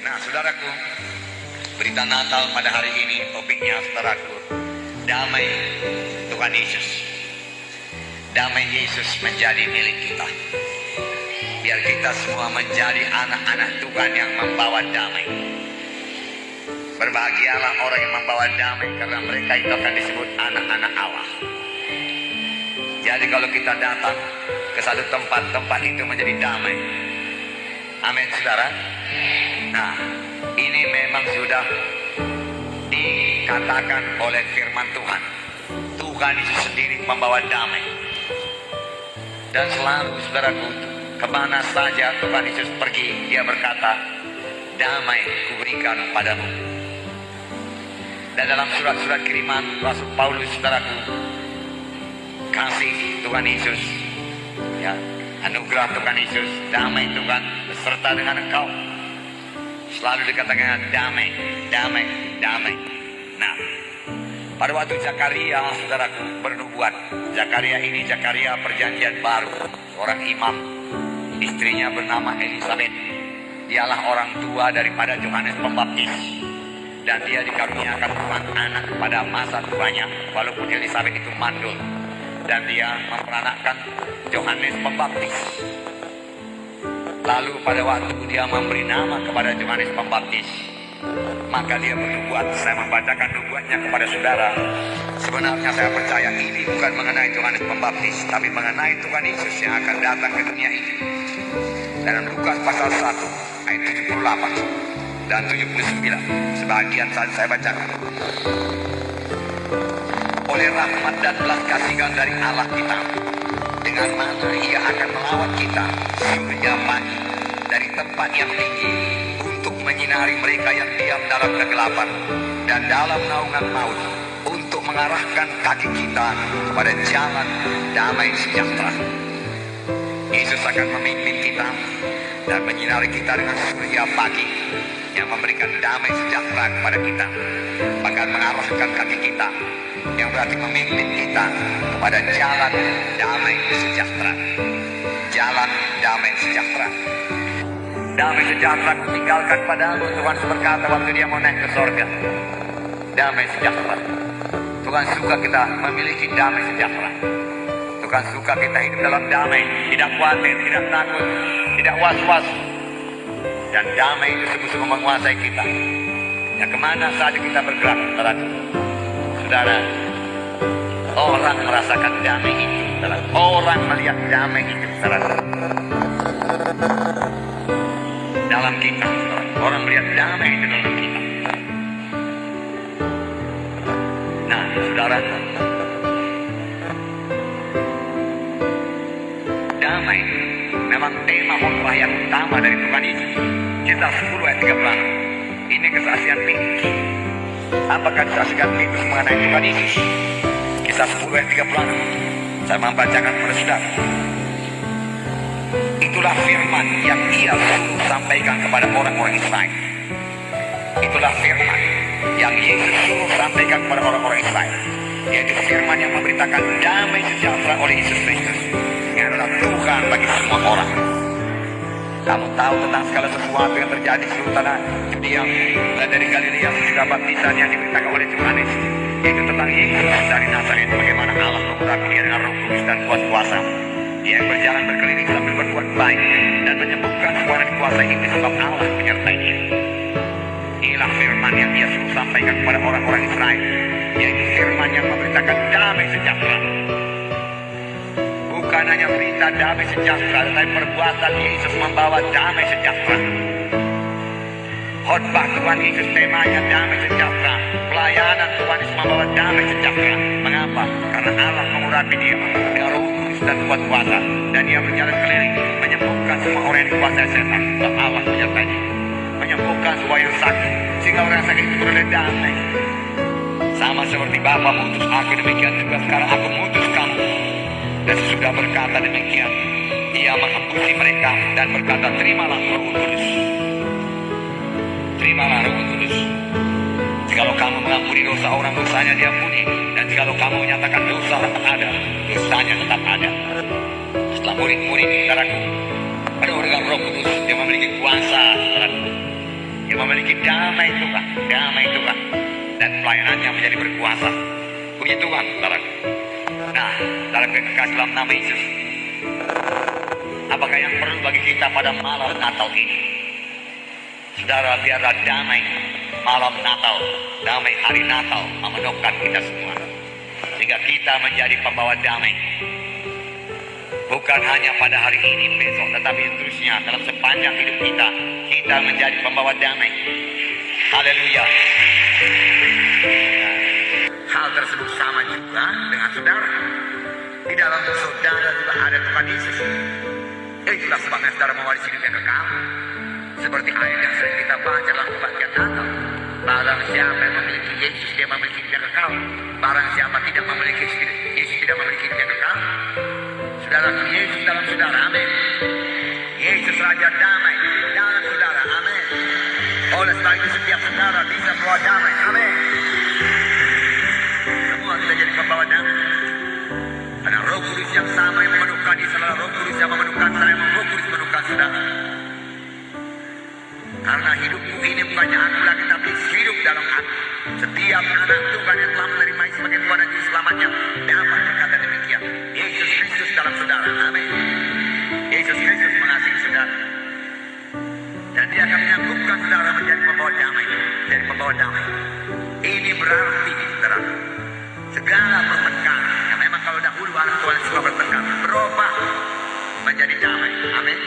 Nah, saudaraku, berita Natal pada hari ini topiknya, saudaraku, damai Tuhan Yesus. Damai Yesus menjadi milik kita. Biar kita semua menjadi anak-anak Tuhan yang membawa damai. Berbahagialah orang yang membawa damai, karena mereka itu akan disebut anak-anak Allah. Jadi kalau kita datang ke satu tempat, tempat itu menjadi damai. Amin, saudara. Nah, ini memang sudah dikatakan oleh firman Tuhan. Tuhan itu sendiri membawa damai. Dan selalu, saudaraku, kemana saja Tuhan Yesus pergi, dia berkata, damai kuberikan padamu. Dan dalam surat-surat kiriman Rasul Paulus, saudaraku, kasih Tuhan Yesus, ya, anugerah Tuhan Yesus, damai Tuhan beserta dengan engkau. Selalu dikatakan damai, damai, damai. Nah, pada waktu Zakaria, saudaraku, bernubuat. Zakaria ini Zakaria perjanjian baru, orang imam. Istrinya bernama Elisabeth. Dialah orang tua daripada Yohanes Pembaptis. Dan dia dikaruniakan Tuhan anak pada masa tuanya, walaupun Elisabeth itu mandul. Dan dia memperanakkan Yohanes Pembaptis. Lalu pada waktu dia memberi nama kepada Yohanes Pembaptis, maka dia bernubuat. Saya membacakan nubuatnya kepada saudara. Sebenarnya saya percaya ini bukan mengenai Yohanes Pembaptis, tapi mengenai Tuhan Yesus yang akan datang ke dunia ini. Dalam Lukas pasal 1 ayat 78 dan 79, sebagian saat saya bacakan. Oleh rahmat dan belas kasihan dari Allah kita, dengan mana ia akan melawat kita surga pagi dari tempat yang tinggi, untuk menyinari mereka yang diam dalam kegelapan dan dalam naungan maut, untuk mengarahkan kaki kita kepada jalan damai sejahtera. Yesus akan memimpin kita dan menyinari kita dengan surya pagi yang memberikan damai sejahtera kepada kita, bahkan mengarahkan kaki kita, yang berarti memimpin kita kepada jalan damai sejahtera. Jalan damai sejahtera. Damai sejahtera kutinggalkan padamu, Tuhan berkata waktu dia mau naik ke sorga. Damai sejahtera. Tuhan suka kita memiliki damai sejahtera. Tuhan suka kita hidup dalam damai, tidak khawatir, tidak takut, tidak was-was. Dan damai itu sungguh-sungguh menguasai kita. Ya, kemana saja kita bergerak, saudara, orang merasakan damai itu, saudara. Orang melihat damai itu, saudara. Dalam kita, saudara. Orang melihat damai itu dalam kita. Nah, saudara, damai memang tema khotbah yang utama dari Tuhan Yesus. Kisah 10 ayat 36. Ini kesaksian Petrus. Apakah kesaksian Petrus mengenai Tuhan Yesus? Kisah 10 ayat 36. Saya membacakan kepada saudara. Itulah firman yang ia suruh sampaikan kepada orang-orang Israel. Itulah firman yang Yesus suruh sampaikan kepada orang-orang Israel, yaitu firman yang memberitakan damai sejahtera oleh Yesus Kristus, yang adalah Tuhan bagi semua orang. Kamu tahu tentang segala sesuatu yang terjadi di seluruh tanah Yudea dan dari Galilea sesudah baptisan yang diberitakan oleh Yohanes, yaitu tentang Yesus dari Nazaret, bagaimana Allah mengurapi dia dengan Roh Kudus dan kuat kuasa. Dia yang berjalan berkeliling sambil berbuat baik dan menyembuhkan semua yang dikuasai iblis, sebab Allah menyertai dia. Inilah firman yang dia suruh sampaikan kepada orang-orang Israel, yaitu firman yang memberitakan damai sejahtera. Bukan hanya berita damai sejahtera, tetapi perbuatan Yesus membawa damai sejahtera. Khotbah Tuhan Yesus temanya damai sejahtera. Pelayanan Tuhan Yesus membawa damai sejahtera. Mengapa? Karena Allah mengurapi dia dengan Roh Kudus dan kuat kuasa, dan dia berjalan keliling menyembuhkan semua orang yang dikuasai setan, sebab Allah menyertai dia. Menyembuhkan semua yang sakit, sehingga orang sakit itu beroleh damai. Sama seperti Bapa mengutus aku, demikian juga sekarang aku mengutus kamu. Dan sesudah berkata demikian, ia menghembusi mereka dan berkata, terimalah Roh Kudus. Terimalah Roh Kudus. Jikalau kamu mengampuni dosa orang, dosanya diampuni. Dan jikalau kamu menyatakan dosa tetap ada, dosanya tetap ada. Setelah murid-murid, saudaraku, penuh dengan Roh Kudus, dia memiliki kuasa, saudaraku. yang memiliki damai Tuhan, dan pelayanannya menjadi berkuasa. Puji Tuhan, saudara. Nah, dalam kekasih dalam nama Yesus, apakah yang perlu bagi kita pada malam Natal ini? Saudara, biarlah damai malam Natal, damai hari Natal memenuhkan kita semua, sehingga kita menjadi pembawa damai. Bukan hanya pada hari ini, besok, tetapi seterusnya dalam sepanjang hidup kita, kita menjadi pembawa damai. Haleluya. Hal tersebut sama juga dengan saudara. Di dalam saudara juga ada Tuhan Yesus. Itulah sebabnya saudara mewarisi hidup yang kekal. Seperti ayat yang sering kita baca dalam kebaktian Natal. Barang siapa yang memiliki Yesus, dia memiliki hidup yang kekal. Barang siapa tidak memiliki Yesus, tidak memiliki hidup yang kekal. Saudara, Yesus dalam saudara, amin. Yesus Raja damai dalam saudara, amin. Oleh sebab itu setiap saudara bisa membawa damai, amin. Semua kita jadi pembawa damai. Ada Roh Kudus yang sama yang memenuhkan di saudara, Roh Kudus yang memenuhkan saya, Roh Kudus memenuhkan saudara. Karena hidupku ini bukannya aku lagi, tapi hidup dalam aku. Setiap anak Tuhan yang telah menerima sebagai Tuhan dan Juru Selamatnya dapat berkata demikian. Yesus Kristus dalam saudara, amin. Yesus Kristus mengasihi saudara, dan dia akan menyangkupkan saudara menjadi pembawa damai. Jadi pembawa damai ini berarti, saudara, segala pertengkaran yang memang kalau dahulu anak Tuhan suka bertengkar berubah menjadi damai, amin.